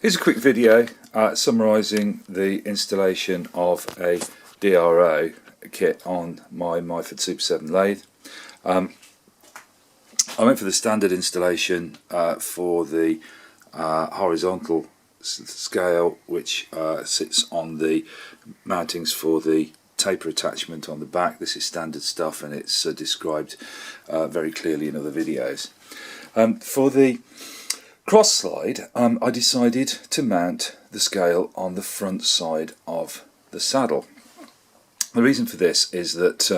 Here's a quick video summarising the installation of a DRO kit on my Myford Super 7 lathe. I went for the standard installation for the horizontal scale, which sits on the mountings for the taper attachment on the back. This is standard stuff, and it's described very clearly in other videos. For the cross slide, I decided to mount the scale on the front side of the saddle. The reason for this is that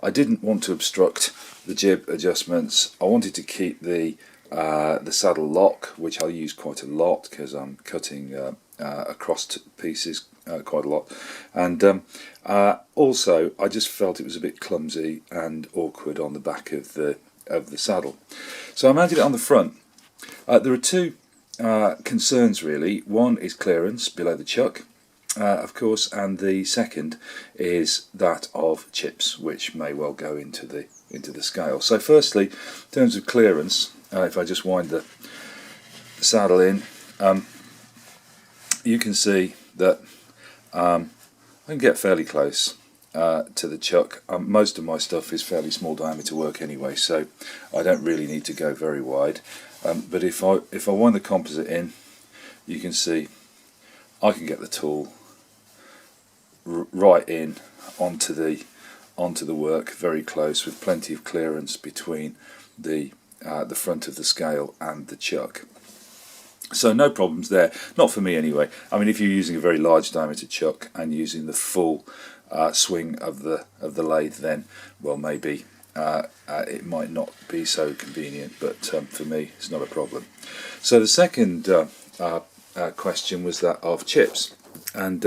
I didn't want to obstruct the jib adjustments. I wanted to keep the saddle lock, which I use quite a lot because I'm cutting across pieces quite a lot, and also I just felt it was a bit clumsy and awkward on the back of the saddle. So I mounted it on the front. There are two concerns really. One is clearance below the chuck, of course, and the second is that of chips, which may well go into the scale. So firstly, in terms of clearance, if I just wind the saddle in, you can see that I can get fairly close to the chuck. Most of my stuff is fairly small diameter work anyway, so I don't really need to go very wide. But if I wind the composite in, you can see I can get the tool right in onto the work, very close, with plenty of clearance between the front of the scale and the chuck. So no problems there, not for me anyway. I mean, if you're using a very large diameter chuck and using the full swing of the lathe, then well, maybe it might not be so convenient, but for me it's not a problem. So the second question was that of chips, and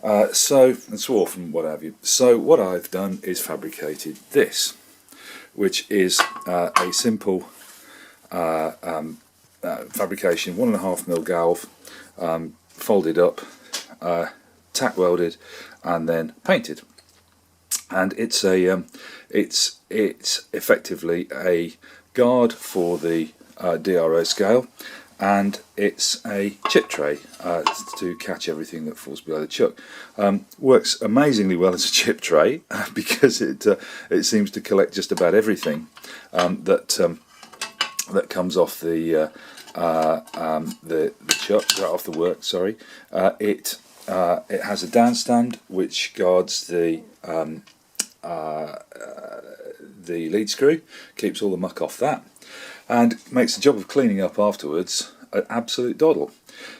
swarf and what have you. So what I've done is fabricated this, which is a simple fabrication, 1.5mm galv, folded up, tack welded, and then painted. And it's effectively a guard for the DRO scale, and it's a chip tray to catch everything that falls below the chuck. Works amazingly well as a chip tray because it seems to collect just about everything that comes off the chuck, off the work. Sorry, it has a downstand which guards the lead screw, keeps all the muck off that, and makes the job of cleaning up afterwards an absolute doddle.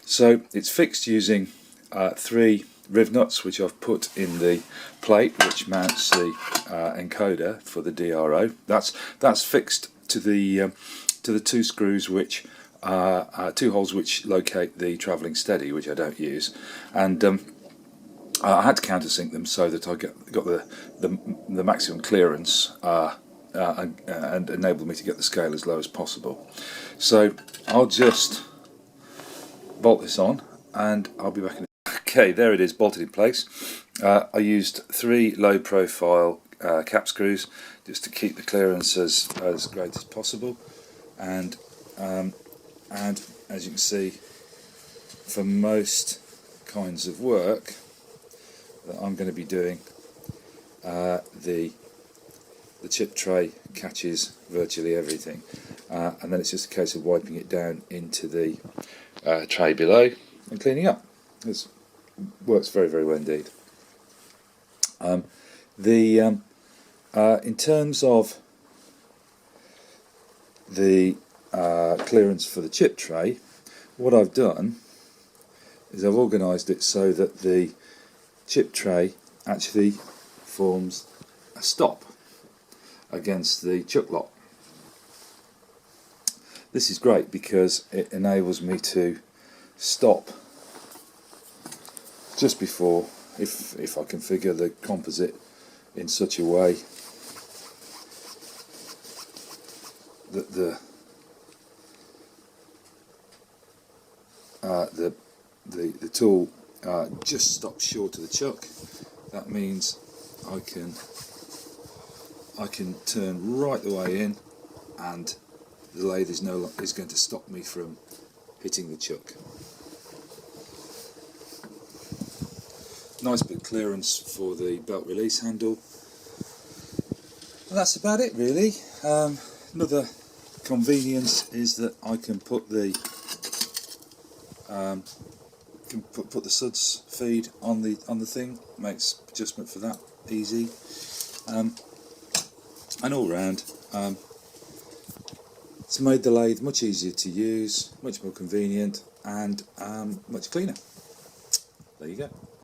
So it's fixed using 3 riv nuts, which I've put in the plate which mounts the encoder for the DRO. That's fixed to the 2 screws which 2 holes which locate the travelling steady, which I don't use, and I had to countersink them so that I got the maximum clearance and enabled me to get the scale as low as possible. So I'll just bolt this on and I'll be back in. Okay, there it is, bolted in place. I used 3 low profile cap screws just to keep the clearance as great as possible, and as you can see, for most kinds of work that I'm going to be doing, the chip tray catches virtually everything, and then it's just a case of wiping it down into the tray below and cleaning up. It works very, very well indeed. In terms of the clearance for the chip tray, what I've done is I've organised it so that the chip tray actually forms a stop against the chuck lock. This is great because it enables me to stop just before, if I configure the composite in such a way that the tool just stops short of the chuck. That means I can turn right the way in, and the lathe is going to stop me from hitting the chuck. Nice bit of clearance for the belt release handle. And that's about it really. Another convenience is that I can put the put the suds feed on the thing. Makes adjustment for that easy. And all round, it's made the lathe much easier to use, much more convenient, and much cleaner. There you go.